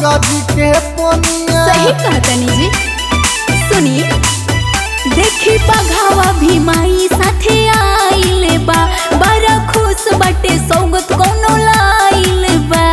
गंगा जी के पनिया। सही कहतनी जी। सुनी देखी बघावा भी माई साथे आइले बा, बड़ा खुश बाटे सौगत कोनो लाइल बा।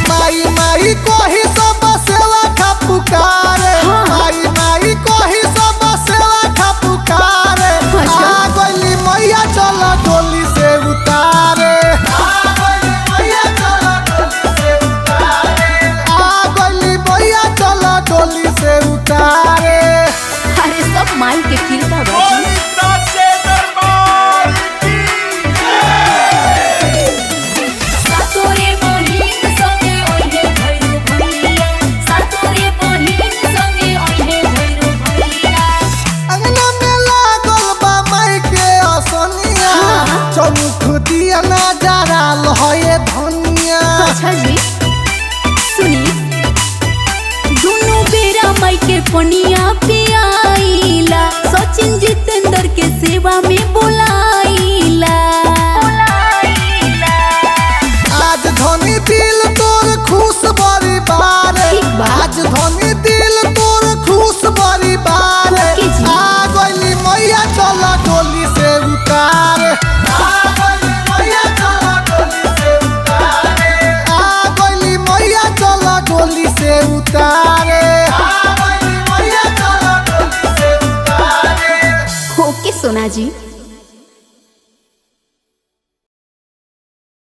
माई माई कोही सब सेवा का पुकारे, माई माई कोही सब सेवा का पुकारे। आ गइली मैया चल डोली से उतारे, आ गइली मैया चल डोली से उतारे, आ गइली मैया चल डोली से उतारे। अरे सब माई के कृपा बाजी। चौमुख दिया नजारा लहे धनिया। अच्छा जी सुनी दोनों बेरा माई के पनिया पे आइला, सचिन जितेंद्र के सेवा में बुलाइला। आज धनी दिल तोर खुश बड़ी बारे, आज धनी दिल तोर खुश बड़ी बारे। आ गइली मैया चल डोली से उतारे, आ गइली मैया चल डोली से उतारे, आ गइली मैया चल डोली से उतारे, आ गइली मैया चल डोली से उतारे। ओके सोना जी।